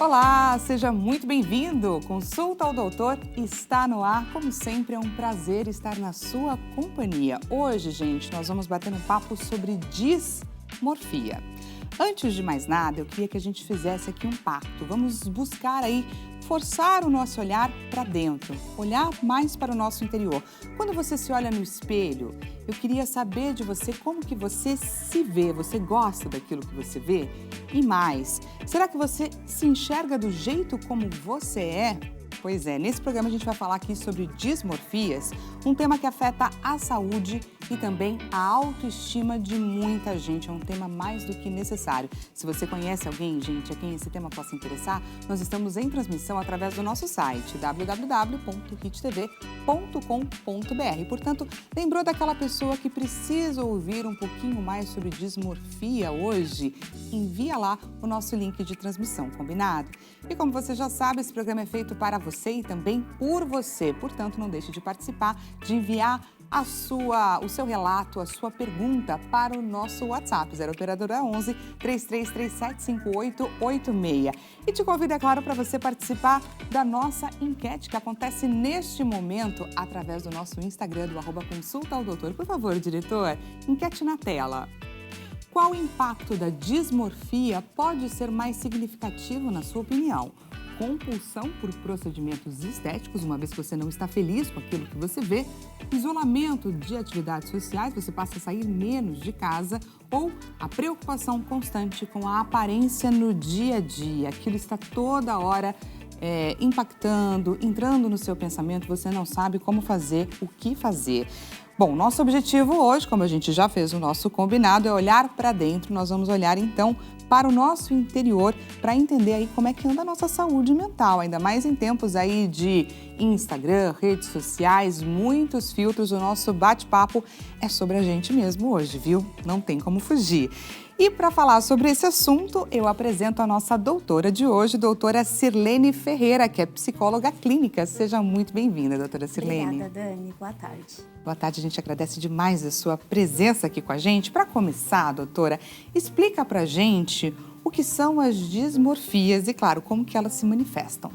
Olá, seja muito bem-vindo! Consulta ao Doutor está no ar. Como sempre, é um prazer estar na sua companhia. Hoje, gente, nós vamos bater um papo sobre dismorfia. Antes de mais nada, eu queria que a gente fizesse aqui um pacto. Vamos buscar aí forçar o nosso olhar para dentro, olhar mais para o nosso interior. Quando você se olha no espelho, eu queria saber de você como que você se vê. Você gosta daquilo que você vê? E mais, será que você se enxerga do jeito como você é? Pois é, nesse programa a gente vai falar aqui sobre dismorfias, um tema que afeta a saúde e também a autoestima de muita gente. É um tema mais do que necessário. Se você conhece alguém, gente, a quem esse tema possa interessar, nós estamos em transmissão através do nosso site www.hittv.com.br. Portanto, lembrou daquela pessoa que precisa ouvir um pouquinho mais sobre dismorfia hoje? Envia lá o nosso link de transmissão, combinado? E como você já sabe, esse programa é feito para você e também por você. Portanto, não deixe de participar, de enviar o seu relato, a sua pergunta para o nosso WhatsApp, 0 Operadora 11 3337 5886. E te convido, é claro, para você participar da nossa enquete que acontece neste momento através do nosso Instagram, do @Consulta ao Doutor. Por favor, diretor, enquete na tela. Qual o impacto da dismorfia pode ser mais significativo na sua opinião? Compulsão por procedimentos estéticos, uma vez que você não está feliz com aquilo que você vê, isolamento de atividades sociais, você passa a sair menos de casa, ou a preocupação constante com a aparência no dia a dia, aquilo está toda hora impactando, entrando no seu pensamento, você não sabe como fazer, o que fazer. Bom, nosso objetivo hoje, como a gente já fez o nosso combinado, é olhar para dentro. Nós vamos olhar então para o nosso interior para entender aí como é que anda a nossa saúde mental, ainda mais em tempos aí de Instagram, redes sociais, muitos filtros. O nosso bate-papo é sobre a gente mesmo hoje, viu? Não tem como fugir. E para falar sobre esse assunto, eu apresento a nossa doutora de hoje, doutora Sirlene Ferreira, que é psicóloga clínica. Seja muito bem-vinda, doutora Sirlene. Obrigada, Dani. Boa tarde. Boa tarde, a gente agradece demais a sua presença aqui com a gente. Para começar, doutora, explica pra gente o que são as dismorfias e, claro, como que elas se manifestam.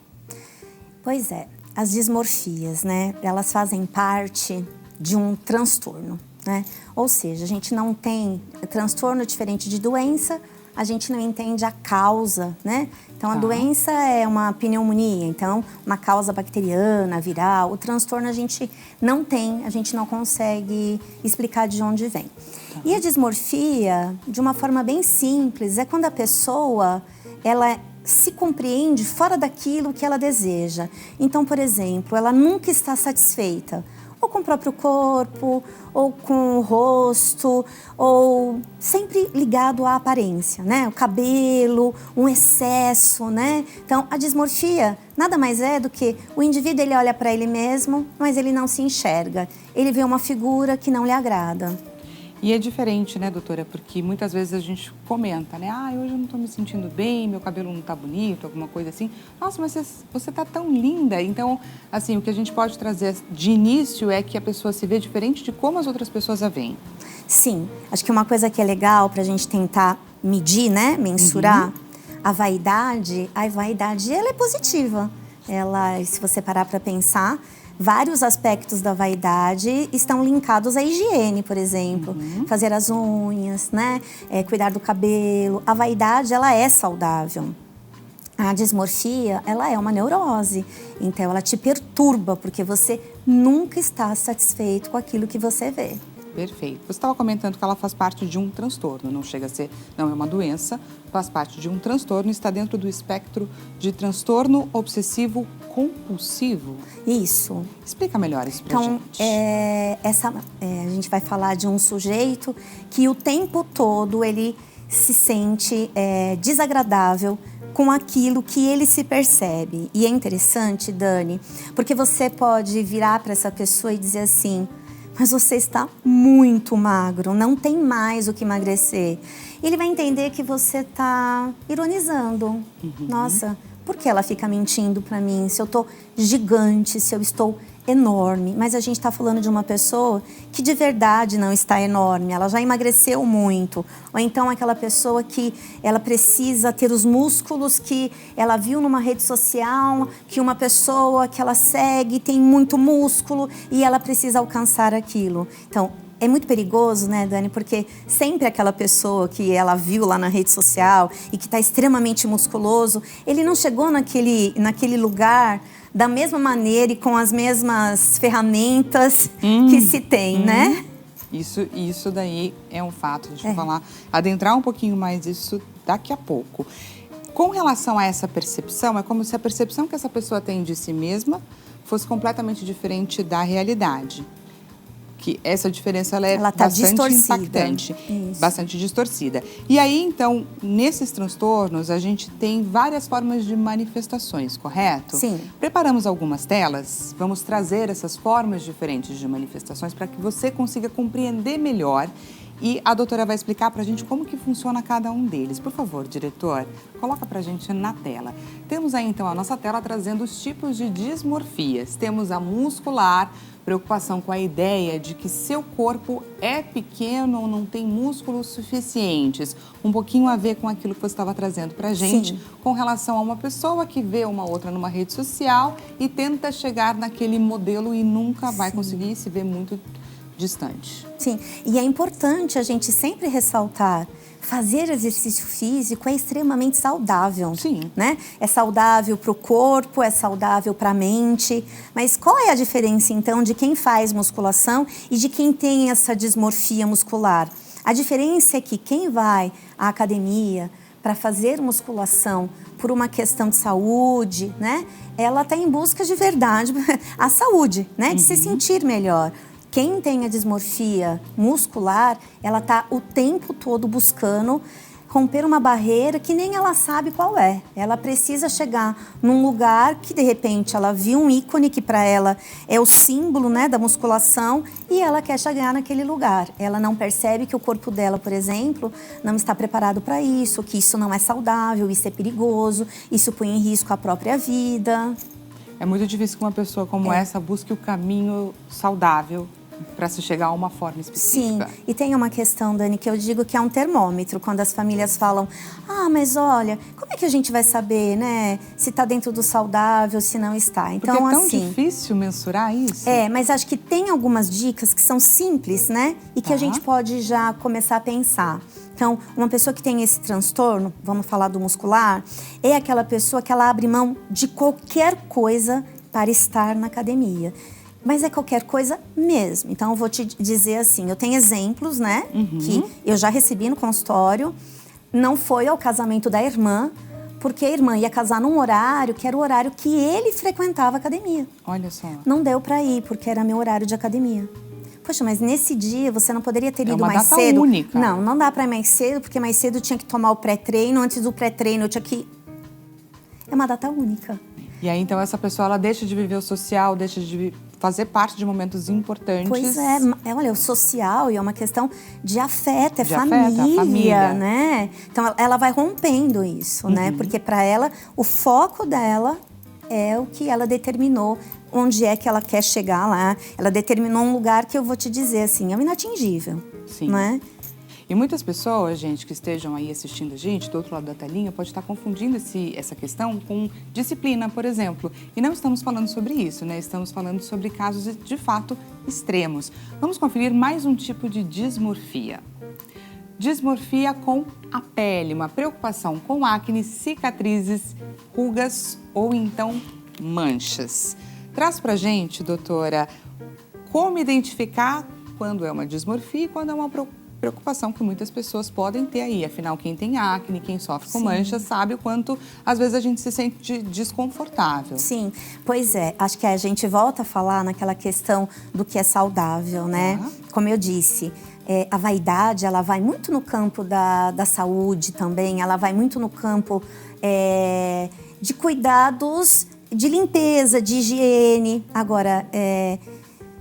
Pois é, as dismorfias, né, elas fazem parte de um transtorno, né? Ou seja, a gente não tem transtorno diferente de doença, a gente não entende a causa, né? Então, a doença é uma pneumonia, então, uma causa bacteriana, viral. O transtorno a gente não tem, a gente não consegue explicar de onde vem. E a dismorfia, de uma forma bem simples, é quando a pessoa, ela se compreende fora daquilo que ela deseja. Então, por exemplo, ela nunca está satisfeita, ou com o próprio corpo, ou com o rosto, ou sempre ligado à aparência, né? O cabelo, um excesso, né? Então, a dismorfia nada mais é do que o indivíduo, ele olha para ele mesmo, mas ele não se enxerga. Ele vê uma figura que não lhe agrada. E é diferente, né, doutora? Porque muitas vezes a gente comenta, né? Ah, hoje eu não estou me sentindo bem, meu cabelo não está bonito, alguma coisa assim. Nossa, mas você está tão linda. Então, assim, o que a gente pode trazer de início é que a pessoa se vê diferente de como as outras pessoas a veem. Sim, acho que uma coisa que é legal para a gente tentar medir, né, mensurar, a vaidade ela é positiva. Ela, se você parar para pensar, vários aspectos da vaidade estão linkados à higiene, por exemplo. Fazer as unhas, né? Cuidar do cabelo. A vaidade, ela é saudável. A dismorfia, ela é uma neurose. Então, ela te perturba, porque você nunca está satisfeito com aquilo que você vê. Perfeito. Você estava comentando que ela faz parte de um transtorno, não chega a ser, não é uma doença, faz parte de um transtorno, está dentro do espectro de transtorno obsessivo compulsivo. Isso. Explica melhor isso pra gente. A gente vai falar de um sujeito que o tempo todo ele se sente desagradável com aquilo que ele se percebe. E é interessante, Dani, porque você pode virar para essa pessoa e dizer assim: mas você está muito magro, não tem mais o que emagrecer. Ele vai entender que você está ironizando. Nossa, por que ela fica mentindo para mim? Se eu estou gigante, se eu estou enorme, mas a gente está falando de uma pessoa que de verdade não está enorme, ela já emagreceu muito. Ou então aquela pessoa que ela precisa ter os músculos que ela viu numa rede social, que uma pessoa que ela segue tem muito músculo e ela precisa alcançar aquilo. Então, é muito perigoso, né, Dani? Porque sempre aquela pessoa que ela viu lá na rede social e que está extremamente musculoso, ele não chegou naquele lugar da mesma maneira e com as mesmas ferramentas que se tem, né? Isso daí é um fato. Deixa eu falar, adentrar um pouquinho mais isso daqui a pouco. Com relação a essa percepção, é como se a percepção que essa pessoa tem de si mesma fosse completamente diferente da realidade. Que essa diferença ela é bastante impactante, bastante distorcida. E aí, então, nesses transtornos, a gente tem várias formas de manifestações, correto? Sim. Preparamos algumas telas, vamos trazer essas formas diferentes de manifestações para que você consiga compreender melhor e a doutora vai explicar para a gente como que funciona cada um deles. Por favor, diretor, coloca para a gente na tela. Temos aí, então, a nossa tela trazendo os tipos de dismorfias. Temos a muscular, preocupação com a ideia de que seu corpo é pequeno ou não tem músculos suficientes. Um pouquinho a ver com aquilo que você estava trazendo para a gente, com relação a uma pessoa que vê uma outra numa rede social e tenta chegar naquele modelo e nunca vai conseguir, se vê muito distante. Sim, e é importante a gente sempre ressaltar, fazer exercício físico é extremamente saudável. Sim. Né? É saudável para o corpo, é saudável para a mente. Mas qual é a diferença, então, de quem faz musculação e de quem tem essa dismorfia muscular? A diferença é que quem vai à academia para fazer musculação por uma questão de saúde, né? Ela está em busca de verdade a saúde, né? De se sentir melhor. Quem tem a dismorfia muscular, ela está o tempo todo buscando romper uma barreira que nem ela sabe qual é. Ela precisa chegar num lugar que, de repente, ela viu um ícone que para ela é o símbolo, né, da musculação e ela quer chegar naquele lugar. Ela não percebe que o corpo dela, por exemplo, não está preparado para isso, que isso não é saudável, isso é perigoso, isso põe em risco a própria vida. É muito difícil que uma pessoa como essa busque o caminho saudável para se chegar a uma forma específica. Sim, e tem uma questão, Dani, que eu digo que é um termômetro, quando as famílias falam, mas olha, como é que a gente vai saber, né, se está dentro do saudável, se não está? Então, porque é tão assim, difícil mensurar isso. Mas acho que tem algumas dicas que são simples, né, e que a gente pode já começar a pensar. Então, uma pessoa que tem esse transtorno, vamos falar do muscular, é aquela pessoa que ela abre mão de qualquer coisa para estar na academia. Mas é qualquer coisa mesmo. Então, eu vou te dizer assim, eu tenho exemplos, né, que eu já recebi no consultório. Não foi ao casamento da irmã, porque a irmã ia casar num horário que era o horário que ele frequentava a academia. Olha só. Não deu para ir, porque era meu horário de academia. Poxa, mas nesse dia você não poderia ter ido mais cedo? É uma data única. Não dá para ir mais cedo, porque mais cedo eu tinha que tomar o pré-treino. Antes do pré-treino eu tinha que... É uma data única. E aí, então, essa pessoa, ela deixa de viver o social, deixa de fazer parte de momentos importantes. Pois olha, o social é uma questão de afeto, família, né? Então, ela vai rompendo isso, né? Porque para ela, o foco dela é o que ela determinou, onde é que ela quer chegar lá. Ela determinou um lugar que eu vou te dizer, assim, é o inatingível, né? E muitas pessoas, gente, que estejam aí assistindo a gente, do outro lado da telinha, pode estar confundindo essa questão com disciplina, por exemplo. E não estamos falando sobre isso, né? Estamos falando sobre casos, de fato, extremos. Vamos conferir mais um tipo de dismorfia. Dismorfia com a pele, uma preocupação com acne, cicatrizes, rugas ou então manchas. Traz pra gente, doutora, como identificar quando é uma dismorfia e quando é uma preocupação que muitas pessoas podem ter aí. Afinal, quem tem acne, quem sofre com manchas, sabe o quanto, às vezes, a gente se sente desconfortável. Sim, pois é. Acho que a gente volta a falar naquela questão do que é saudável, né? Como eu disse, a vaidade, ela vai muito no campo da saúde também, ela vai muito no campo de cuidados, de limpeza, de higiene. Agora,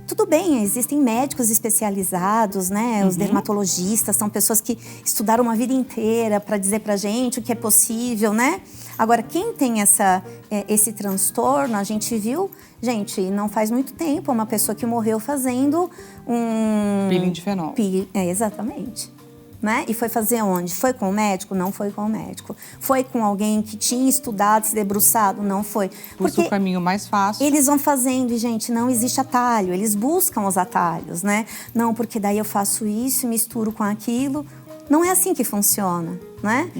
tudo bem, existem médicos especializados, né? Os dermatologistas são pessoas que estudaram uma vida inteira para dizer pra gente o que é possível, né? Agora, quem tem esse transtorno, a gente viu, gente, não faz muito tempo, uma pessoa que morreu fazendo um... Peeling de fenol. Exatamente. Né? E foi fazer onde? Foi com o médico? Não foi com o médico. Foi com alguém que tinha estudado, se debruçado? Não foi. Porque o caminho mais fácil. Eles vão fazendo e, gente, não existe atalho. Eles buscam os atalhos, né? Não, porque daí eu faço isso, misturo com aquilo. Não é assim que funciona, né?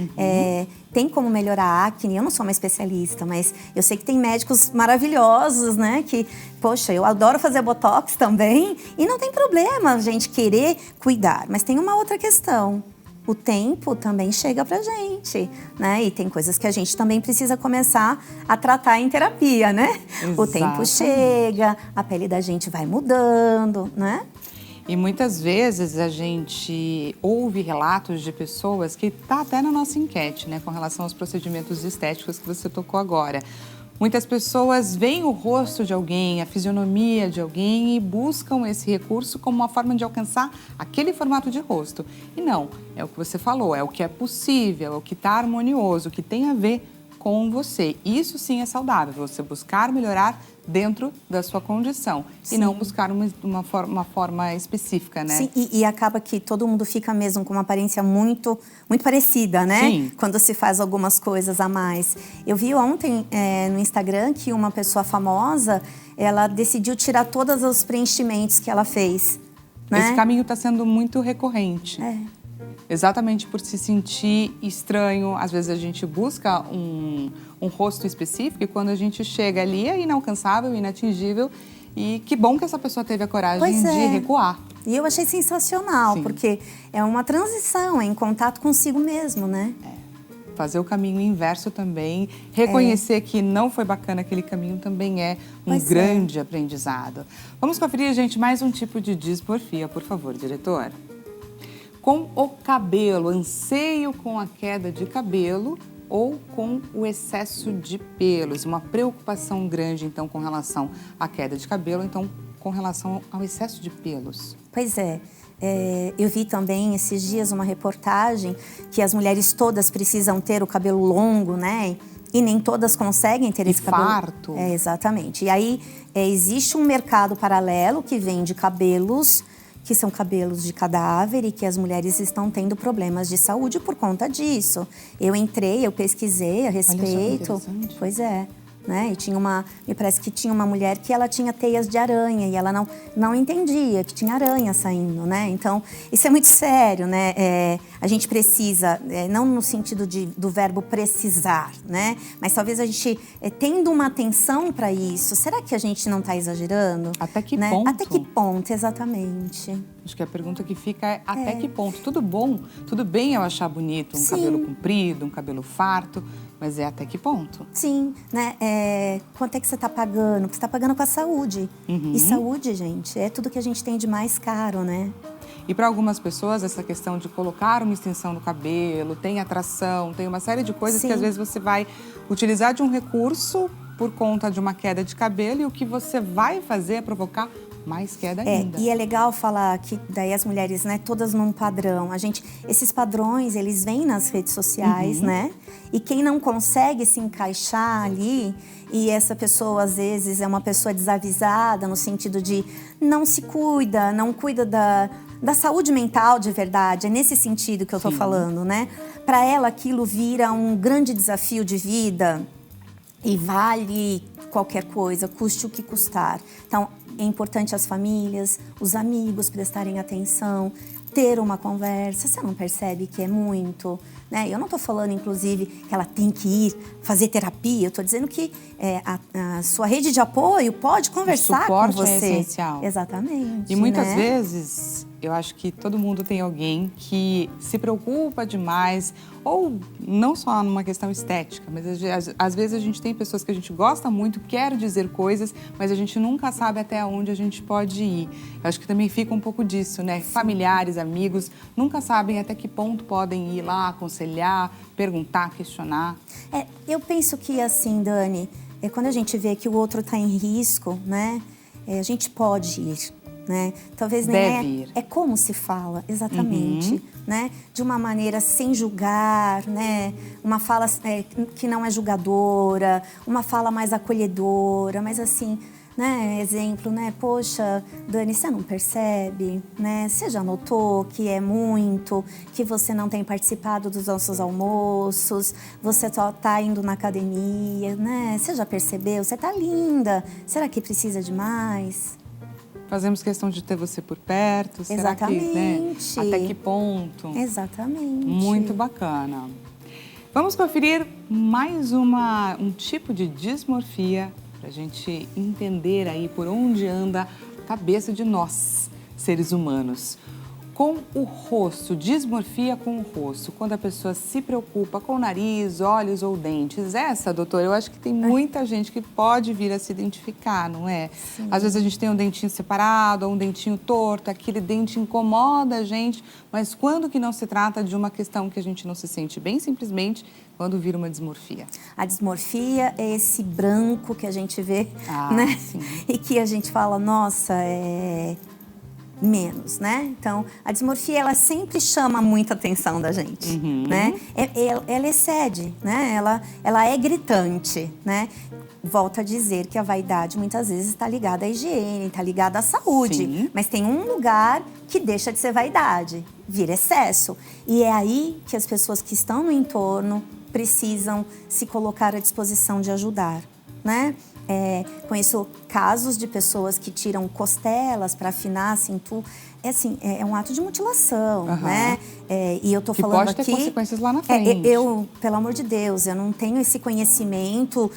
Tem como melhorar a acne. Eu não sou uma especialista, mas eu sei que tem médicos maravilhosos, né? Que, poxa, eu adoro fazer botox também. E não tem problema a gente querer cuidar. Mas tem uma outra questão. O tempo também chega pra gente, né? E tem coisas que a gente também precisa começar a tratar em terapia, né? Exatamente. O tempo chega, a pele da gente vai mudando, né? E muitas vezes a gente ouve relatos de pessoas que tá até na nossa enquete, né, com relação aos procedimentos estéticos que você tocou agora. Muitas pessoas veem o rosto de alguém, a fisionomia de alguém e buscam esse recurso como uma forma de alcançar aquele formato de rosto. E não, é o que você falou, é o que é possível, é o que está harmonioso, o que tem a ver com você. Isso sim é saudável, você buscar melhorar dentro da sua condição. Sim. E não buscar uma forma específica, né? Sim, e acaba que todo mundo fica mesmo com uma aparência muito parecida, né? Sim. Quando se faz algumas coisas a mais. Eu vi ontem no Instagram que uma pessoa famosa, ela decidiu tirar todos os preenchimentos que ela fez, né? Esse caminho está sendo muito recorrente. Exatamente por se sentir estranho. Às vezes a gente busca um rosto específico e quando a gente chega ali é inalcançável, inatingível. E que bom que essa pessoa teve a coragem de recuar. E eu achei sensacional, porque é uma transição, é em contato consigo mesmo, né? Fazer o caminho inverso também, reconhecer que não foi bacana aquele caminho também é um grande aprendizado. Vamos conferir, gente, mais um tipo de dismorfia, por favor, diretor. Com o cabelo, anseio com a queda de cabelo ou com o excesso de pelos? Uma preocupação grande, então, com relação à queda de cabelo, então, com relação ao excesso de pelos. Pois é. Eu vi também esses dias uma reportagem que as mulheres todas precisam ter o cabelo longo, né? E nem todas conseguem ter esse cabelo. Farto. Exatamente. E aí existe um mercado paralelo que vende cabelos que são cabelos de cadáver e que as mulheres estão tendo problemas de saúde por conta disso. Eu entrei, eu pesquisei a respeito. Olha só que interessante. Pois é. Né? E me parece que tinha uma mulher que ela tinha teias de aranha e ela não entendia que tinha aranha saindo, né? Então, isso é muito sério, né? A gente precisa, não no sentido do verbo precisar, né? Mas talvez a gente, tendo uma atenção para isso, será que a gente não está exagerando? Até que né? ponto? Até que ponto, exatamente. Acho que a pergunta que fica é até que ponto? Tudo bom, tudo bem eu achar bonito um cabelo comprido, um cabelo farto, mas é até que ponto? Sim, né? Quanto é que você está pagando? Porque você está pagando com a saúde. E saúde, gente, é tudo que a gente tem de mais caro, né? E para algumas pessoas, essa questão de colocar uma extensão no cabelo, tem atração, tem uma série de coisas que às vezes você vai utilizar de um recurso por conta de uma queda de cabelo e o que você vai fazer é provocar mais queda ainda. E é legal falar que daí as mulheres, né, todas num padrão. Esses padrões, eles vêm nas redes sociais, né? E quem não consegue se encaixar ali, e essa pessoa às vezes é uma pessoa desavisada no sentido de não se cuida, não cuida da saúde mental de verdade, é nesse sentido que eu tô falando, né? Para ela aquilo vira um grande desafio de vida e vale qualquer coisa, custe o que custar. Então, é importante as famílias, os amigos prestarem atenção, ter uma conversa. Você não percebe que é muito, né? Eu não estou falando, inclusive, que ela tem que ir fazer terapia. Eu estou dizendo que a sua rede de apoio pode conversar com você. O suporte é essencial. Exatamente. E muitas vezes, eu acho que todo mundo tem alguém que se preocupa demais, ou não só numa questão estética, mas às vezes a gente tem pessoas que a gente gosta muito, quer dizer coisas, mas a gente nunca sabe até onde a gente pode ir. Eu acho que também fica um pouco disso, né? Familiares, amigos, nunca sabem até que ponto podem ir lá, aconselhar, perguntar, questionar. Eu penso que assim, Dani, quando a gente vê que o outro está em risco, né? A gente pode ir, né? Talvez nem é como se fala, exatamente, né? De uma maneira sem julgar, né? Uma fala que não é julgadora, uma fala mais acolhedora, mas assim, né? Exemplo, né? Poxa, Dani, você não percebe, né? Você já notou que é muito, que você não tem participado dos nossos almoços, você só tá indo na academia, né? Você já percebeu? Você tá linda. Será que precisa de mais? Fazemos questão de ter você por perto. Exatamente. Será que, né? Até que ponto? Exatamente. Muito bacana. Vamos conferir mais um tipo de dismorfia para a gente entender aí por onde anda a cabeça de nós, seres humanos. Com o rosto, dismorfia com o rosto, quando a pessoa se preocupa com o nariz, olhos ou dentes. Essa, doutora, eu acho que tem muita gente que pode vir a se identificar, não é? Sim. Às vezes a gente tem um dentinho separado, ou um dentinho torto, aquele dente incomoda a gente, mas quando que não se trata de uma questão que a gente não se sente bem, simplesmente quando vira uma dismorfia? A dismorfia é esse branco que a gente vê, né? Sim. E que a gente fala, nossa, menos, né? Então, a dismorfia, ela sempre chama muita atenção da gente, né? Ela excede, né? Ela é gritante, né? Volto a dizer que a vaidade muitas vezes está ligada à higiene, está ligada à saúde. Sim. Mas tem um lugar que deixa de ser vaidade, vira excesso. E é aí que as pessoas que estão no entorno precisam se colocar à disposição de ajudar, né? Conheço casos de pessoas que tiram costelas para afinar a cintura. É um ato de mutilação, né? E eu tô falando aqui... pode ter consequências lá na frente. Pelo amor de Deus, eu não tenho esse conhecimento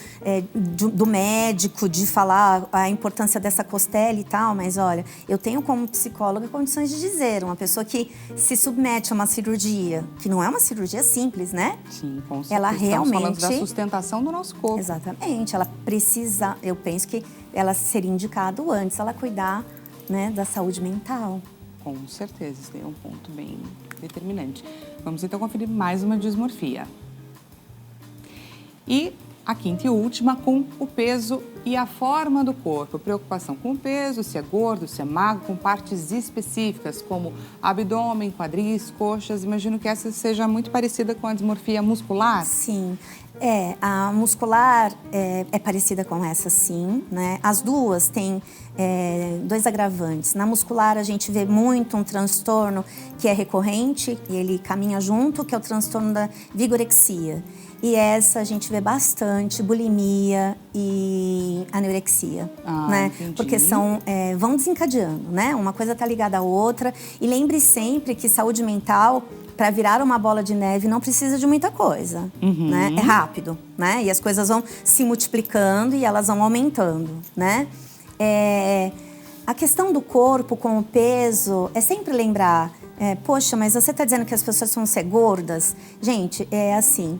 do médico de falar a importância dessa costela e tal, mas olha, eu tenho como psicóloga condições de dizer, uma pessoa que se submete a uma cirurgia, que não é uma cirurgia simples, né? Sim, com certeza. Ela realmente... Estamos falando da sustentação do nosso corpo. Exatamente, ela precisa, eu penso que ela seria indicado antes ela cuidar, né, da saúde mental. Com certeza, esse é um ponto bem determinante. Vamos então conferir mais uma dismorfia. E a quinta e última, com o peso e a forma do corpo. Preocupação com o peso, se é gordo, se é magro, com partes específicas, como abdômen, quadris, coxas. Imagino que essa seja muito parecida com a dismorfia muscular. Sim. A muscular é parecida com essa, sim, né? As duas têm dois agravantes. Na muscular, a gente vê muito um transtorno que é recorrente, e ele caminha junto, que é o transtorno da vigorexia. E essa a gente vê bastante bulimia e anorexia, né? Entendi. Porque vão desencadeando, né? Uma coisa está ligada à outra. E lembre sempre que saúde mental, para virar uma bola de neve, não precisa de muita coisa, né? É rápido, né? E as coisas vão se multiplicando e elas vão aumentando, né? A questão do corpo com o peso é sempre lembrar, poxa, mas você está dizendo que as pessoas vão ser gordas? Gente, é assim...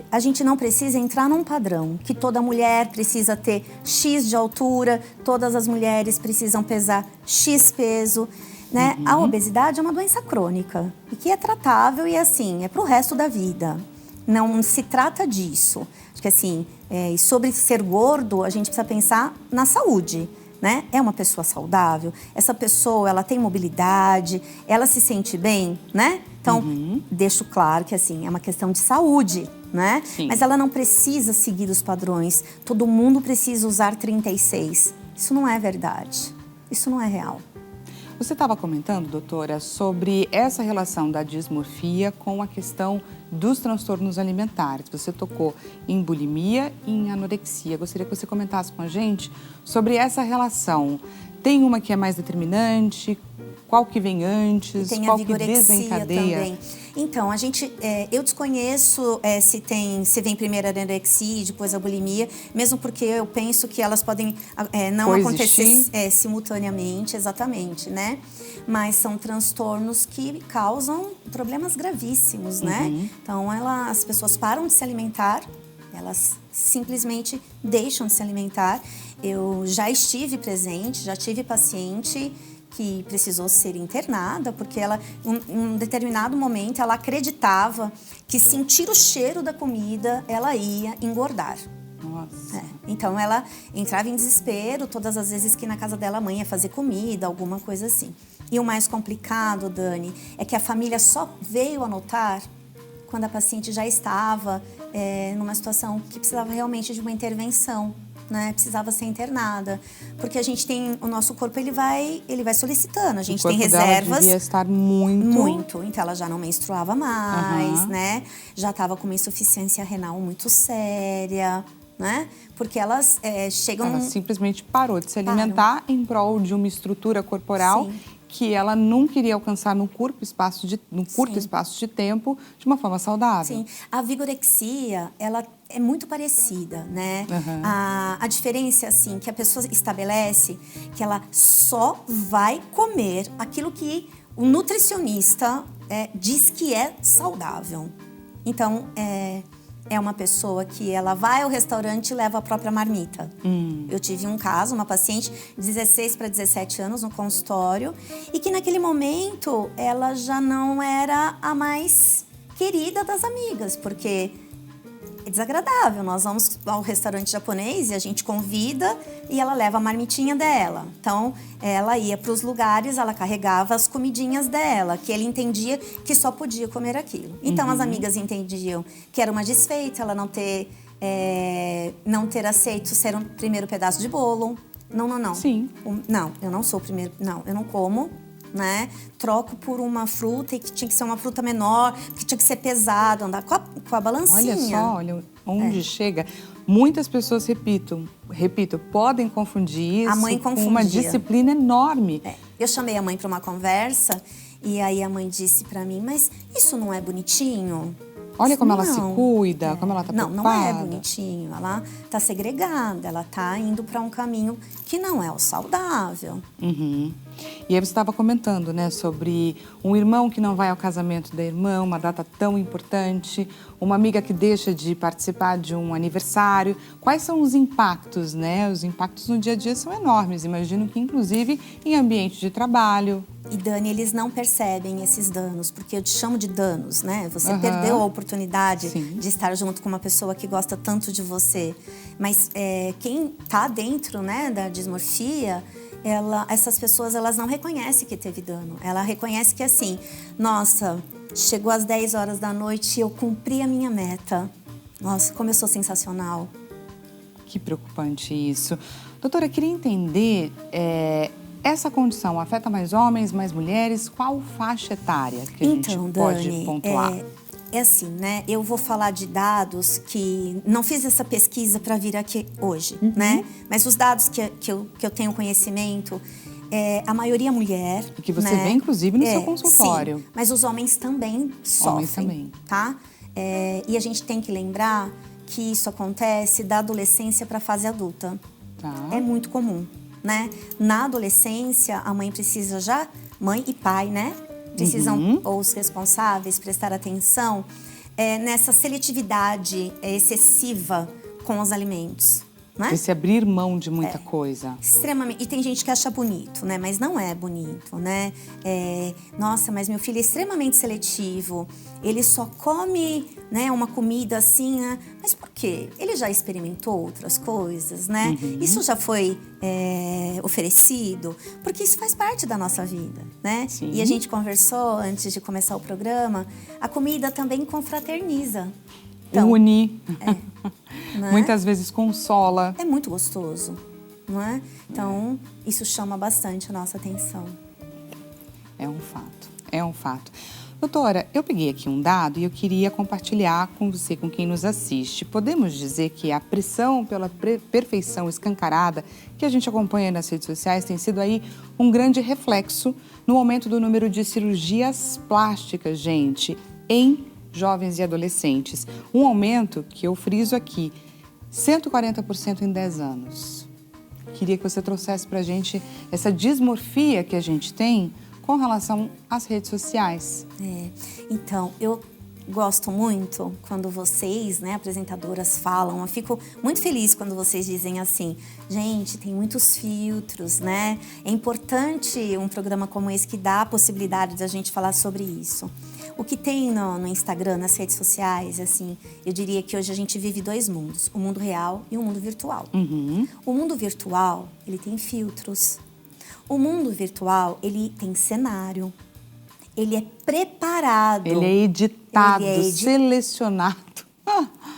a gente não precisa entrar num padrão que toda mulher precisa ter X de altura, todas as mulheres precisam pesar X peso, né? A obesidade é uma doença crônica e que é tratável e assim, é pro resto da vida. Não se trata disso. Acho que assim, e sobre ser gordo, a gente precisa pensar na saúde, né? É uma pessoa saudável, essa pessoa, ela tem mobilidade, ela se sente bem, né? Então, deixo claro que assim, é uma questão de saúde, né? Sim. Mas ela não precisa seguir os padrões. Todo mundo precisa usar 36. Isso não é verdade. Isso não é real. Você estava comentando, doutora, sobre essa relação da dismorfia com a questão dos transtornos alimentares. Você tocou em bulimia e em anorexia. Gostaria que você comentasse com a gente sobre essa relação. Tem uma que é mais determinante? Qual que vem antes? Tem qual a vigorexia que desencadeia? também. Então, eu desconheço se vem primeiro a anorexia e depois a bulimia, mesmo porque eu penso que elas podem não acontecer simultaneamente, exatamente, né? Mas são transtornos que causam problemas gravíssimos, né? Então, as pessoas param de se alimentar, elas simplesmente deixam de se alimentar. Eu já estive presente, já tive paciente que precisou ser internada, porque ela, em um determinado momento, ela acreditava que sentir o cheiro da comida, ela ia engordar. Nossa. Nossa. Então ela entrava em desespero todas as vezes que na casa dela a mãe ia fazer comida, alguma coisa assim. E o mais complicado, Dani, é que a família só veio a notar quando a paciente já estava numa situação que precisava realmente de uma intervenção, né? Precisava ser internada, porque a gente tem o nosso corpo, ele vai solicitando, a gente tem reservas. Dela devia estar muito. Então ela já não menstruava mais, né? Já estava com uma insuficiência renal muito séria, né? Porque elas chegam. Ela simplesmente parou de se alimentar em prol de uma estrutura corporal. Sim. Que ela não queria alcançar num curto espaço de tempo de uma forma saudável. Sim, a vigorexia, ela é muito parecida, né? A diferença é assim, que a pessoa estabelece que ela só vai comer aquilo que o nutricionista diz que é saudável. Então, é uma pessoa que ela vai ao restaurante e leva a própria marmita. Eu tive um caso, uma paciente de 16 para 17 anos no consultório e que naquele momento ela já não era a mais querida das amigas, porque é desagradável. Nós vamos ao restaurante japonês e a gente convida e ela leva a marmitinha dela. Então, ela ia para os lugares, ela carregava as comidinhas dela, que ele entendia que só podia comer aquilo. Então, as amigas entendiam que era uma desfeita ela não ter aceito ser um primeiro pedaço de bolo. Não. Sim. Não, eu não sou o primeiro. Não, eu não como. Né? Troco por uma fruta e que tinha que ser uma fruta menor, que tinha que ser pesado, andar com a balancinha. Olha onde chega. Muitas pessoas, repito, podem confundir isso com uma disciplina enorme. Eu chamei a mãe para uma conversa e aí a mãe disse para mim, mas isso não é bonitinho? Olha como ela se cuida, como ela tá preocupada. Não é bonitinho, ela tá segregada, ela tá indo para um caminho que não é o saudável. E aí você estava comentando, né, sobre um irmão que não vai ao casamento da irmã, uma data tão importante, uma amiga que deixa de participar de um aniversário. Quais são os impactos, né? Os impactos no dia a dia são enormes, imagino que inclusive em ambiente de trabalho. E Dani, eles não percebem esses danos, porque eu te chamo de danos, né? Você perdeu a oportunidade de estar junto com uma pessoa que gosta tanto de você. Mas quem tá dentro, né, da dismorfia, essas pessoas, elas não reconhecem que teve dano. Ela reconhece que assim, nossa, chegou às 10 horas da noite e eu cumpri a minha meta. Nossa, como eu sou sensacional. Que preocupante isso. Doutora, queria entender, essa condição afeta mais homens, mais mulheres? Qual faixa etária que a gente pode pontuar? É assim, né? Eu vou falar de dados que não fiz essa pesquisa para vir aqui hoje, né? Mas os dados que eu tenho conhecimento, a maioria é mulher. E que você vê, inclusive, no seu consultório. Sim, mas os homens também sofrem, homens também. Tá? E a gente tem que lembrar que isso acontece da adolescência para a fase adulta. Tá. É muito comum, né? Na adolescência, a mãe precisa mãe e pai, né? Precisam, ou os responsáveis, prestar atenção nessa seletividade excessiva com os alimentos. Né? Esse abrir mão de muita coisa. Extremamente. E tem gente que acha bonito, né? Mas não é bonito, né? Nossa, mas meu filho é extremamente seletivo. Ele só come, né, uma comida assim, né? Mas por quê? Ele já experimentou outras coisas, né? Isso já foi oferecido, porque isso faz parte da nossa vida, né? Sim. E a gente conversou antes de começar o programa, a comida também confraterniza. Então, une. Né? Muitas vezes consola. É muito gostoso, não é? Então, isso chama bastante a nossa atenção. É um fato. Doutora, eu peguei aqui um dado e eu queria compartilhar com você, com quem nos assiste. Podemos dizer que a pressão pela perfeição escancarada que a gente acompanha nas redes sociais tem sido aí um grande reflexo no aumento do número de cirurgias plásticas, gente, em jovens e adolescentes. Um aumento que eu friso aqui, 140% em 10 anos. Queria que você trouxesse pra gente essa dismorfia que a gente tem com relação às redes sociais. Então, eu gosto muito quando vocês, né, apresentadoras, falam. Eu fico muito feliz quando vocês dizem assim, gente, tem muitos filtros, né? É importante um programa como esse que dá a possibilidade da gente falar sobre isso. O que tem no Instagram, nas redes sociais, assim, eu diria que hoje a gente vive 2 mundos, o mundo real e o mundo virtual. O mundo virtual, ele tem filtros. O mundo virtual, ele tem cenário. Ele é preparado. Ele é editado, selecionado.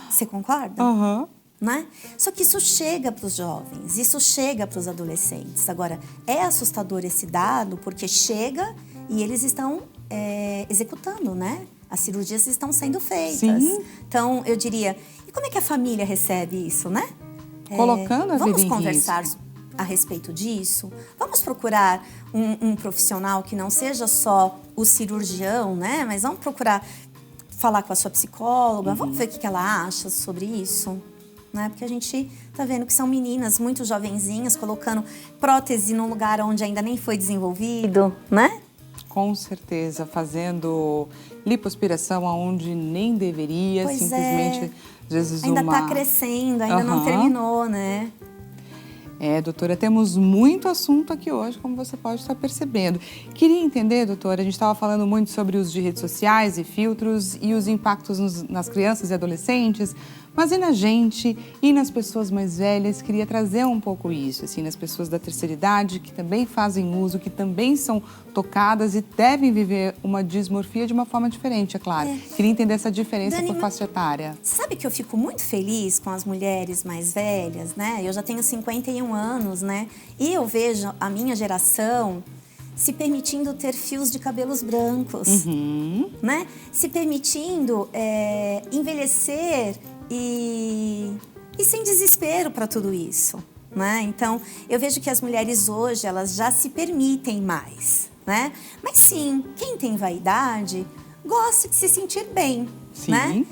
Você concorda? Né? Só que isso chega para os jovens, isso chega para os adolescentes. Agora, é assustador esse dado, porque chega e eles estão executando, né? As cirurgias estão sendo feitas. Sim. Então, eu diria, e como é que a família recebe isso, né? Colocando a vida em Vamos conversar risco. a respeito disso? Vamos procurar um profissional que não seja só o cirurgião, né? Mas vamos procurar falar com a sua psicóloga, vamos ver o que ela acha sobre isso, né? Porque a gente tá vendo que são meninas muito jovenzinhas colocando prótese num lugar onde ainda nem foi desenvolvido, né? Com certeza, fazendo lipoaspiração aonde nem deveria, Pois simplesmente, às vezes ainda tá crescendo, ainda não terminou, né? Doutora, temos muito assunto aqui hoje, como você pode estar percebendo. Queria entender, doutora, a gente estava falando muito sobre os de redes sociais e filtros e os impactos nas crianças e adolescentes, mas e na gente e nas pessoas mais velhas? Queria trazer um pouco isso, assim, nas pessoas da terceira idade que também fazem uso, que também são tocadas e devem viver uma dismorfia de uma forma diferente, é claro. Queria entender essa diferença, Dani, por faixa etária. Sabe que eu fico muito feliz com as mulheres mais velhas, né? Eu já tenho 51 anos, né? E eu vejo a minha geração se permitindo ter fios de cabelos brancos, né? Se permitindo envelhecer e sem desespero para tudo isso, né? Então, eu vejo que as mulheres hoje, elas já se permitem mais, né? Mas sim, quem tem vaidade gosta de se sentir bem, né?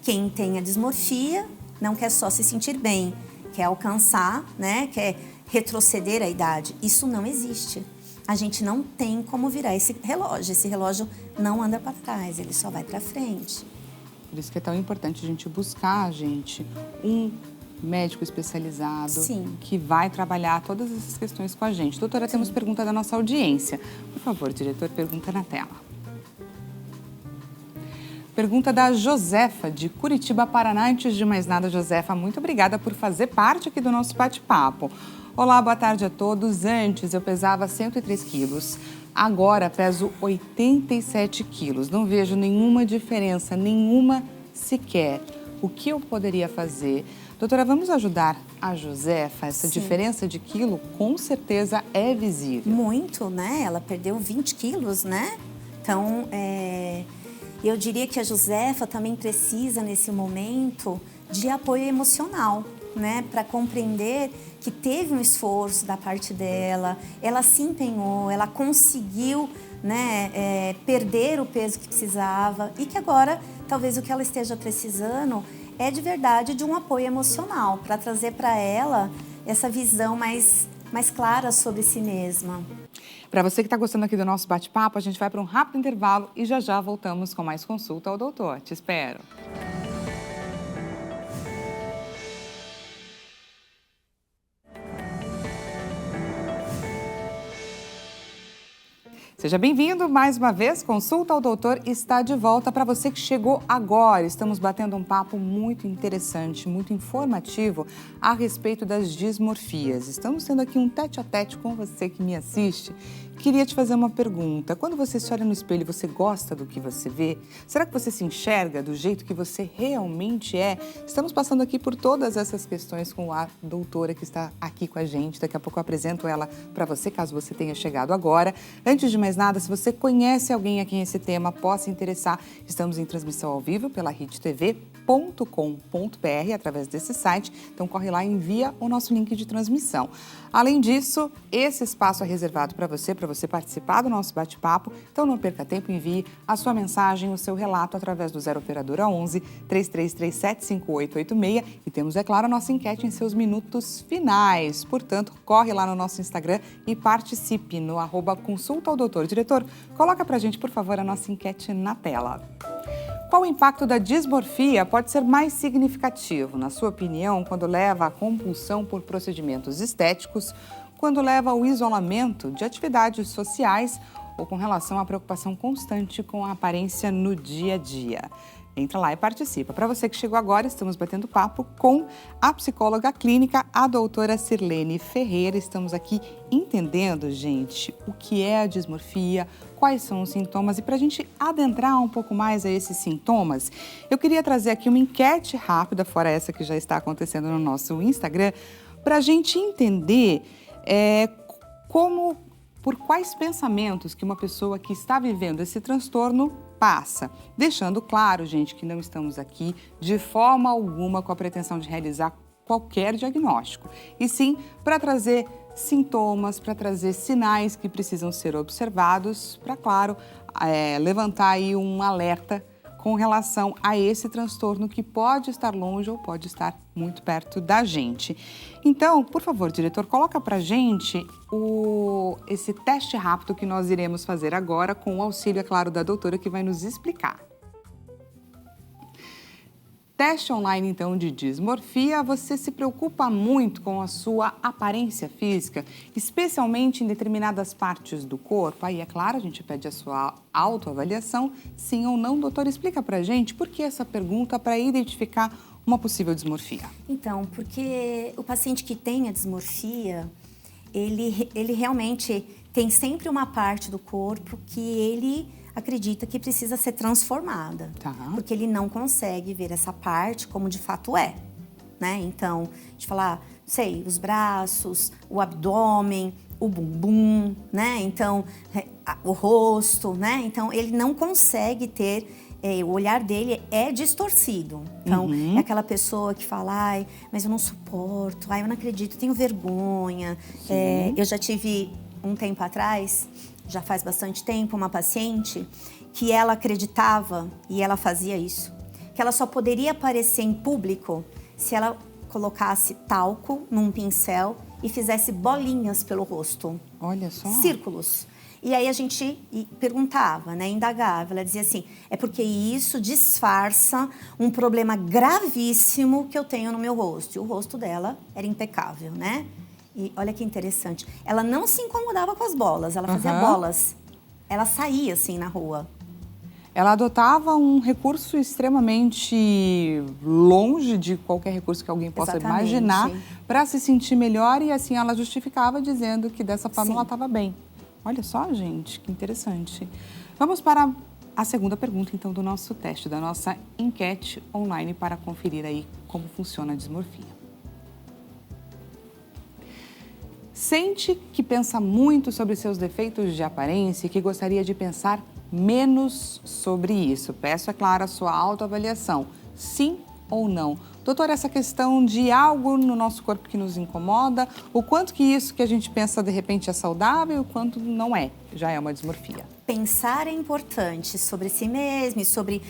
Quem tem a dismorfia não quer só se sentir bem, quer alcançar, né? Quer retroceder a idade. Isso não existe. A gente não tem como virar esse relógio. Esse relógio não anda para trás, ele só vai para frente. Por isso que é tão importante a gente buscar, um médico especializado que vai trabalhar todas essas questões com a gente. Doutora, temos pergunta da nossa audiência. Por favor, diretor, pergunta na tela. Pergunta da Josefa, de Curitiba, Paraná. Antes de mais nada, Josefa, muito obrigada por fazer parte aqui do nosso bate-papo. Olá, boa tarde a todos. Antes eu pesava 103 quilos. Agora peso 87 quilos. Não vejo nenhuma diferença, nenhuma sequer. O que eu poderia fazer? Doutora, vamos ajudar a Josefa? Essa diferença de quilo com certeza é visível. Muito, né? Ela perdeu 20 quilos, né? Então, eu diria que a Josefa também precisa, nesse momento, de apoio emocional, né? Para compreender que teve um esforço da parte dela, ela se empenhou, ela conseguiu, né, perder o peso que precisava e que agora, talvez o que ela esteja precisando é de verdade de um apoio emocional para trazer para ela essa visão mais clara sobre si mesma. Para você que está gostando aqui do nosso bate-papo, a gente vai para um rápido intervalo e já voltamos com mais consulta ao doutor. Te espero. Seja bem-vindo mais uma vez. Consulta ao Doutor está de volta. Para você que chegou agora, estamos batendo um papo muito interessante, muito informativo a respeito das dismorfias. Estamos tendo aqui um tete-a-tete com você que me assiste. Queria te fazer uma pergunta. Quando você se olha no espelho, você gosta do que você vê? Será que você se enxerga do jeito que você realmente é? Estamos passando aqui por todas essas questões com a doutora que está aqui com a gente. Daqui a pouco eu apresento ela para você, caso você tenha chegado agora. Antes de mais nada, se você conhece alguém a quem esse tema possa interessar, estamos em transmissão ao vivo pela redetv.com.br, através desse site. Então, corre lá e envia o nosso link de transmissão. Além disso, esse espaço é reservado para você participar do nosso bate-papo. Então, não perca tempo, envie a sua mensagem, o seu relato através do 0 Operadora 11 3337 5886 e temos, é claro, a nossa enquete em seus minutos finais. Portanto, corre lá no nosso Instagram e participe no @consultaodoutor. Diretor, coloca pra gente, por favor, a nossa enquete na tela. Qual o impacto da dismorfia pode ser mais significativo, na sua opinião, quando leva à compulsão por procedimentos estéticos, quando leva ao isolamento de atividades sociais ou com relação à preocupação constante com a aparência no dia a dia? Entra lá e participa. Para você que chegou agora, estamos batendo papo com a psicóloga clínica, a doutora Sirlene Ferreira. Estamos aqui entendendo, gente, o que é a dismorfia, quais são os sintomas. E para a gente adentrar um pouco mais a esses sintomas, eu queria trazer aqui uma enquete rápida, fora essa que já está acontecendo no nosso Instagram, para a gente entender por quais pensamentos que uma pessoa que está vivendo esse transtorno passa. Deixando claro, gente, que não estamos aqui de forma alguma com a pretensão de realizar qualquer diagnóstico, e sim para trazer sintomas, para trazer sinais que precisam ser observados, para, claro, levantar aí um alerta com relação a esse transtorno que pode estar longe ou pode estar muito perto da gente. Então, por favor, diretor, coloca pra gente esse teste rápido que nós iremos fazer agora com o auxílio, é claro, da doutora que vai nos explicar. Teste online, então, de dismorfia. Você se preocupa muito com a sua aparência física, especialmente em determinadas partes do corpo? Aí, é claro, a gente pede a sua autoavaliação, sim ou não. Doutora, explica pra gente por que essa pergunta para identificar uma possível dismorfia. Então, porque o paciente que tem a dismorfia, ele realmente tem sempre uma parte do corpo que ele acredita que precisa ser transformada, porque ele não consegue ver essa parte como de fato é, né? Então, a gente fala, sei, os braços, o abdômen, o bumbum, né? Então, o rosto, né? Então, ele não consegue ter, o olhar dele é distorcido. Então, é aquela pessoa que fala, ai, mas eu não suporto, ai, eu não acredito, tenho vergonha. Eu já tive, um tempo atrás, já faz bastante tempo, uma paciente que ela acreditava, e ela fazia isso, que ela só poderia aparecer em público se ela colocasse talco num pincel e fizesse bolinhas pelo rosto. Olha só. Círculos. E aí a gente perguntava, né, indagava, ela dizia assim, é porque isso disfarça um problema gravíssimo que eu tenho no meu rosto. E o rosto dela era impecável, né? E olha que interessante, ela não se incomodava com as bolas, ela fazia bolas, ela saía assim na rua. Ela adotava um recurso extremamente longe de qualquer recurso que alguém possa imaginar para se sentir melhor, e assim ela justificava dizendo que dessa forma ela estava bem. Olha só, gente, que interessante. Vamos para a segunda pergunta, então, do nosso teste, da nossa enquete online para conferir aí como funciona a dismorfia. Sente que pensa muito sobre seus defeitos de aparência e que gostaria de pensar menos sobre isso? Peço, é claro, a sua autoavaliação, sim ou não. Doutora, essa questão de algo no nosso corpo que nos incomoda, o quanto que isso que a gente pensa de repente é saudável e o quanto não é, já é uma dismorfia? Pensar é importante sobre si mesmo e sobre,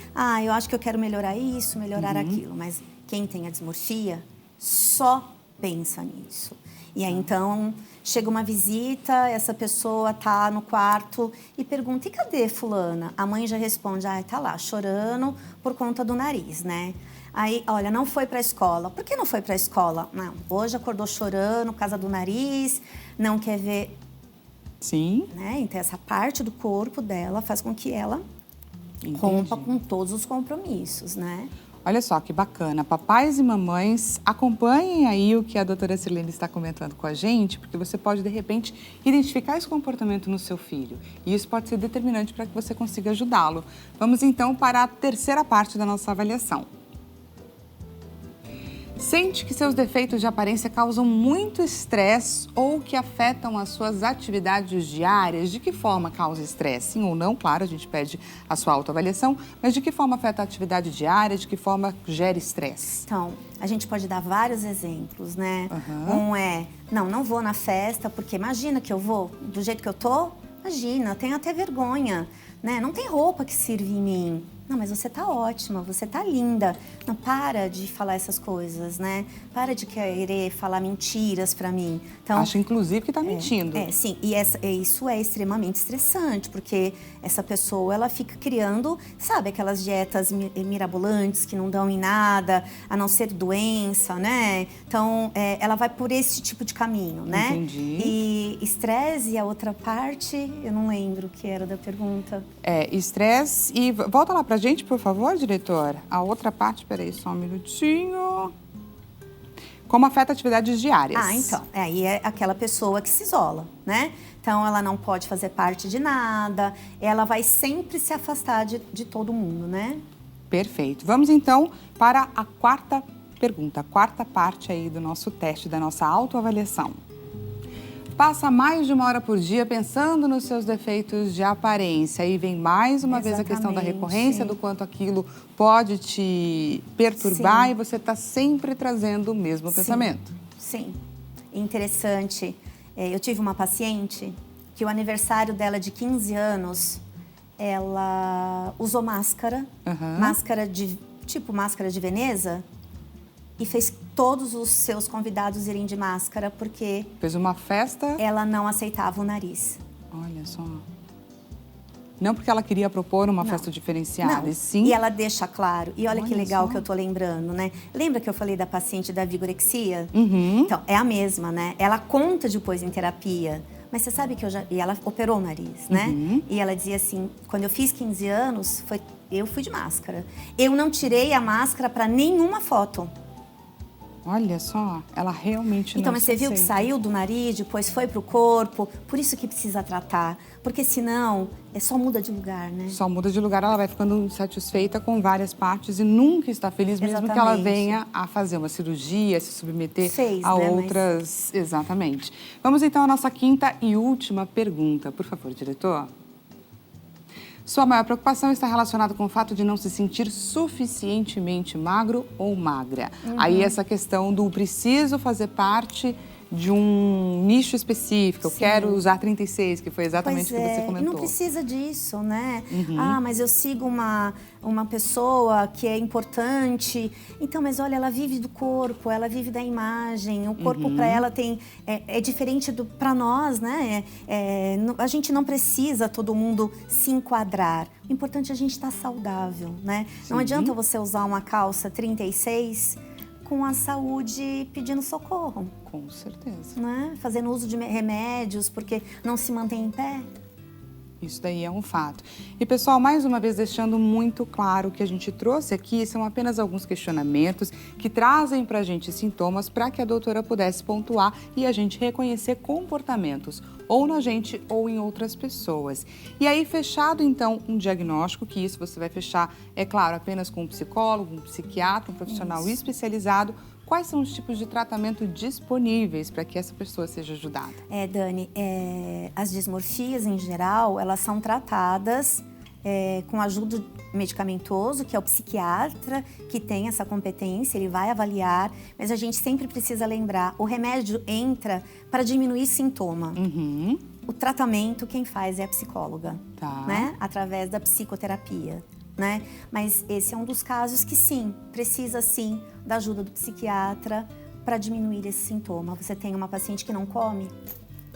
eu acho que eu quero melhorar isso, melhorar aquilo, mas quem tem a dismorfia só pensa nisso. E aí, então, chega uma visita, essa pessoa tá no quarto e pergunta, e cadê fulana? A mãe já responde, tá lá, chorando por conta do nariz, né? Aí, olha, não foi pra escola. Por que não foi pra escola? Não, hoje acordou chorando por causa do nariz, não quer ver. Sim. Né? Então, essa parte do corpo dela faz com que ela rompa com todos os compromissos, né? Olha só que bacana. Papais e mamães, acompanhem aí o que a doutora Sirlene está comentando com a gente, porque você pode, de repente, identificar esse comportamento no seu filho. E isso pode ser determinante para que você consiga ajudá-lo. Vamos, então, para a terceira parte da nossa avaliação. Sente que seus defeitos de aparência causam muito estresse ou que afetam as suas atividades diárias? De que forma causa estresse? Sim ou não? Claro, a gente pede a sua autoavaliação, mas de que forma afeta a atividade diária? De que forma gera estresse? Então, a gente pode dar vários exemplos, né? Um é, não vou na festa, porque imagina que eu vou do jeito que eu tô, imagina, eu tenho até vergonha, né? Não tem roupa que sirva em mim. Não, mas você tá ótima, você tá linda. Não, para de falar essas coisas, né? Para de querer falar mentiras pra mim. Então, acho, inclusive, que tá mentindo. Sim. E isso é extremamente estressante, porque essa pessoa, ela fica criando, sabe, aquelas dietas mirabolantes que não dão em nada, a não ser doença, né? Então, ela vai por esse tipo de caminho, né? Entendi. E estresse e a outra parte, eu não lembro o que era da pergunta. Estresse e... Volta lá pra gente, por favor, diretor. A outra parte, peraí, só um minutinho. Como afeta atividades diárias. Então, aí é aquela pessoa que se isola, né? Então, ela não pode fazer parte de nada, ela vai sempre se afastar de todo mundo, né? Perfeito. Vamos, então, para a quarta pergunta, a quarta parte aí do nosso teste, da nossa autoavaliação. Passa mais de 1 hora por dia pensando nos seus defeitos de aparência. Aí vem mais uma vez a questão da recorrência, do quanto aquilo pode te perturbar. Sim. E você está sempre trazendo o mesmo pensamento. Sim. Interessante. Eu tive uma paciente que o aniversário dela de 15 anos, ela usou máscara, máscara de Veneza, e fez todos os seus convidados irem de máscara, porque... Fez uma festa? Ela não aceitava o nariz. Olha só. Não porque ela queria propor uma festa diferenciada, não. Sim. E ela deixa claro. E olha que legal que eu tô lembrando, né? Lembra que eu falei da paciente da vigorexia? Então, é a mesma, né? Ela conta depois em terapia. Mas você sabe que e ela operou o nariz, né? E ela dizia assim, quando eu fiz 15 anos, eu fui de máscara. Eu não tirei a máscara para nenhuma foto. Olha só, ela realmente não Então, mas você viu que aceita. saiu do nariz, depois foi pro corpo, por isso que precisa tratar. Porque senão, só muda de lugar, né? Só muda de lugar, ela vai ficando insatisfeita com várias partes e nunca está feliz, mesmo que ela venha a fazer uma cirurgia, se submeter a outras... Mas... Exatamente. Vamos então à nossa quinta e última pergunta. Por favor, diretor. Sua maior preocupação está relacionada com o fato de não se sentir suficientemente magro ou magra. Aí essa questão do preciso fazer parte de um nicho específico. Eu quero usar 36, que foi exatamente o que você comentou. Não precisa disso, né? Mas eu sigo uma pessoa que é importante. Então, mas olha, ela vive do corpo, ela vive da imagem. O corpo para ela é diferente para nós, né? A gente não precisa todo mundo se enquadrar. O importante é a gente estar saudável, né? Não adianta você usar uma calça 36 com a saúde pedindo socorro. Com certeza. Né? Fazendo uso de remédios porque não se mantém em pé. Isso daí é um fato. E, pessoal, mais uma vez deixando muito claro que a gente trouxe aqui são apenas alguns questionamentos que trazem para a gente sintomas para que a doutora pudesse pontuar e a gente reconhecer comportamentos ou na gente ou em outras pessoas. E aí, fechado, então, um diagnóstico, que isso você vai fechar, é claro, apenas com um psicólogo, um psiquiatra, um profissional especializado. Quais são os tipos de tratamento disponíveis para que essa pessoa seja ajudada? Dani, as dismorfias em geral, elas são tratadas com ajuda medicamentoso, que é o psiquiatra que tem essa competência, ele vai avaliar, mas a gente sempre precisa lembrar, o remédio entra para diminuir sintoma. O tratamento, quem faz é a psicóloga, né? Através da psicoterapia. Né? Mas esse é um dos casos que sim, precisa sim da ajuda do psiquiatra para diminuir esse sintoma. Você tem uma paciente que não come?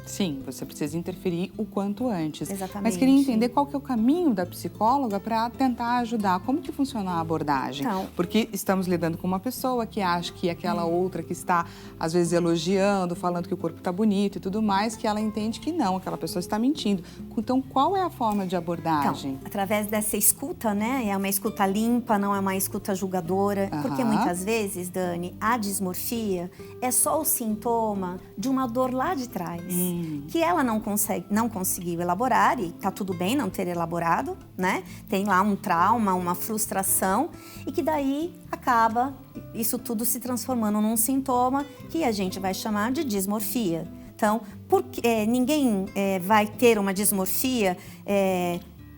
Sim, você precisa interferir o quanto antes. Exatamente. Mas queria entender qual que é o caminho da psicóloga para tentar ajudar. Como que funciona a abordagem? Então, porque estamos lidando com uma pessoa que acha que aquela outra que está, às vezes, elogiando, falando que o corpo está bonito e tudo mais, que ela entende que não, aquela pessoa está mentindo. Então, qual é a forma de abordagem? Então, através dessa escuta, né? É uma escuta limpa, não é uma escuta julgadora. Porque muitas vezes, Dani, a dismorfia é só o sintoma de uma dor lá de trás. Que ela não conseguiu elaborar, e tá tudo bem não ter elaborado, né? Tem lá um trauma, uma frustração, e que daí acaba isso tudo se transformando num sintoma que a gente vai chamar de dismorfia. Então, ninguém vai ter uma dismorfia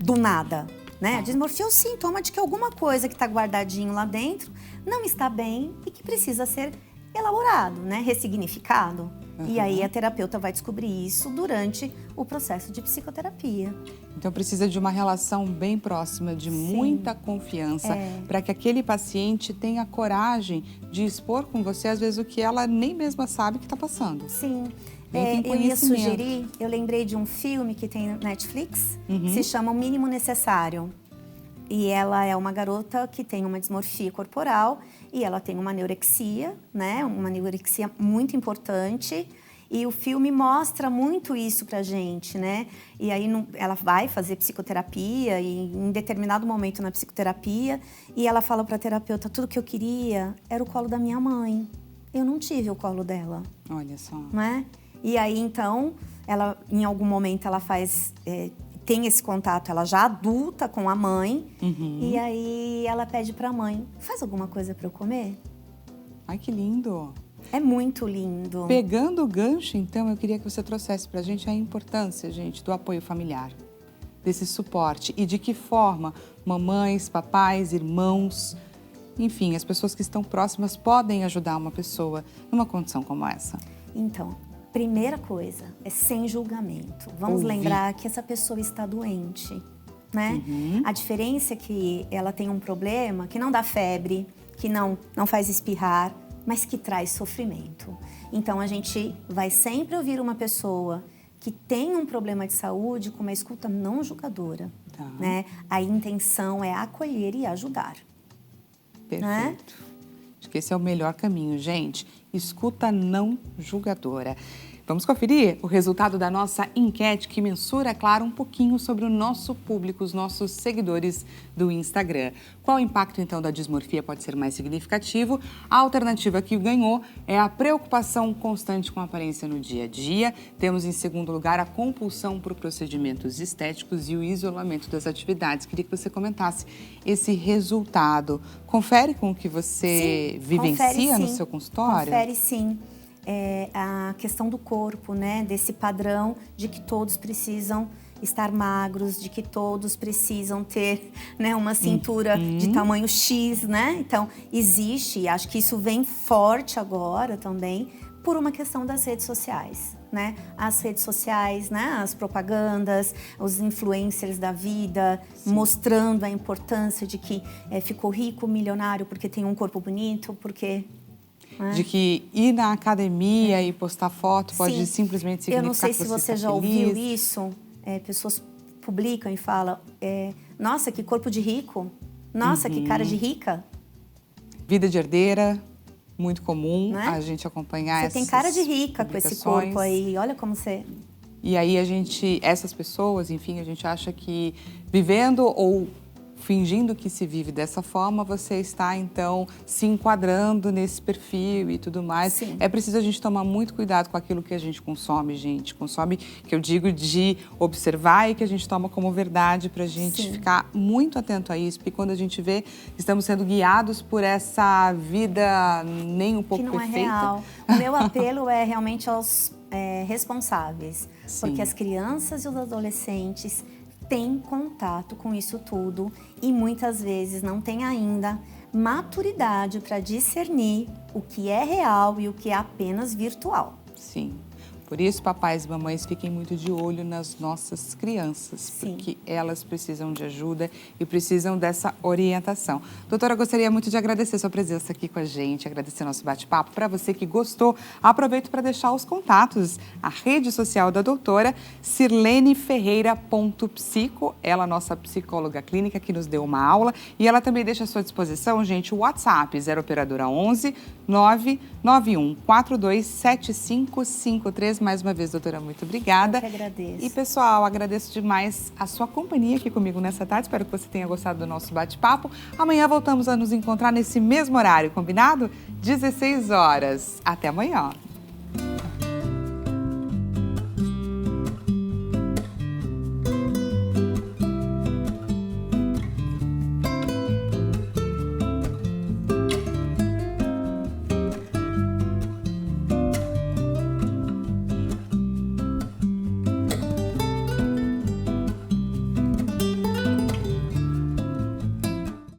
do nada, né? A dismorfia é o sintoma de que alguma coisa que está guardadinho lá dentro não está bem e que precisa ser elaborado, né? Ressignificado. E aí a terapeuta vai descobrir isso durante o processo de psicoterapia. Então precisa de uma relação bem próxima, de muita confiança, para que aquele paciente tenha coragem de expor com você, às vezes, o que ela nem mesma sabe que está passando. Sim. Eu ia sugerir, eu lembrei de um filme que tem no Netflix, que se chama O Mínimo Necessário. E ela é uma garota que tem uma dismorfia corporal e ela tem uma anorexia, né? Uma anorexia muito importante. E o filme mostra muito isso pra gente, né? E aí ela vai fazer psicoterapia e em determinado momento na psicoterapia e ela fala pra terapeuta, tudo que eu queria era o colo da minha mãe. Eu não tive o colo dela. Olha só. Né? E aí, então, ela, em algum momento ela tem esse contato, ela já adulta com a mãe, e aí ela pede pra mãe, faz alguma coisa pra eu comer? Ai, que lindo! É muito lindo. Pegando o gancho, então, eu queria que você trouxesse pra gente a importância, gente, do apoio familiar, desse suporte e de que forma mamães, papais, irmãos, enfim, as pessoas que estão próximas podem ajudar uma pessoa numa condição como essa. Então, primeira coisa é sem julgamento. Vamos lembrar que essa pessoa está doente, né? A diferença é que ela tem um problema que não dá febre, que não faz espirrar, mas que traz sofrimento. Então, a gente vai sempre ouvir uma pessoa que tem um problema de saúde com uma escuta não julgadora, né? A intenção é acolher e ajudar. Perfeito. Né? Acho que esse é o melhor caminho, gente. Escuta não julgadora. Vamos conferir o resultado da nossa enquete que mensura, claro, um pouquinho sobre o nosso público, os nossos seguidores do Instagram. Qual o impacto, então, da dismorfia pode ser mais significativo? A alternativa que ganhou é a preocupação constante com a aparência no dia a dia. Temos, em segundo lugar, a compulsão por procedimentos estéticos e o isolamento das atividades. Queria que você comentasse esse resultado. Confere com o que você vivencia no seu consultório? Confere, sim. A questão do corpo, né? Desse padrão de que todos precisam estar magros, de que todos precisam ter, né, uma cintura de tamanho X, né? Então, existe, acho que isso vem forte agora também, por uma questão das redes sociais, né? As redes sociais, né? As propagandas, os influencers da vida, mostrando a importância de que ficou rico, milionário, porque tem um corpo bonito, porque... De que ir na academia e postar foto pode simplesmente significar que você está feliz. Eu não sei se você já ouviu isso, pessoas publicam e falam, nossa, que corpo de rico, nossa, que cara de rica. Vida de herdeira, muito comum a gente acompanhar essas Você tem cara de rica com esse corpo aí, olha como você... E aí essas pessoas, enfim, a gente acha que vivendo ou fingindo que se vive dessa forma, você está, então, se enquadrando nesse perfil e tudo mais. Sim. É preciso a gente tomar muito cuidado com aquilo que a gente consome, gente. Consome, que eu digo de observar e que a gente toma como verdade para a gente ficar muito atento a isso. Porque quando a gente vê, estamos sendo guiados por essa vida nem um pouco perfeita. Que não é real. O meu apelo é realmente aos responsáveis. Porque as crianças e os adolescentes tem contato com isso tudo e muitas vezes não tem ainda maturidade para discernir o que é real e o que é apenas virtual. Sim. Por isso, papais e mamães, fiquem muito de olho nas nossas crianças, porque elas precisam de ajuda e precisam dessa orientação. Doutora, gostaria muito de agradecer sua presença aqui com a gente, agradecer nosso bate-papo. Para você que gostou, aproveito para deixar os contatos. A rede social da doutora, sirleneferreira.psico, ela é a nossa psicóloga clínica que nos deu uma aula, e ela também deixa à sua disposição, gente, o WhatsApp, 0 operadora 11 991 427553. Mais uma vez, doutora, muito obrigada. Eu que agradeço. E, pessoal, agradeço demais a sua companhia aqui comigo nessa tarde. Espero que você tenha gostado do nosso bate-papo. Amanhã voltamos a nos encontrar nesse mesmo horário, combinado? 16 horas. Até amanhã.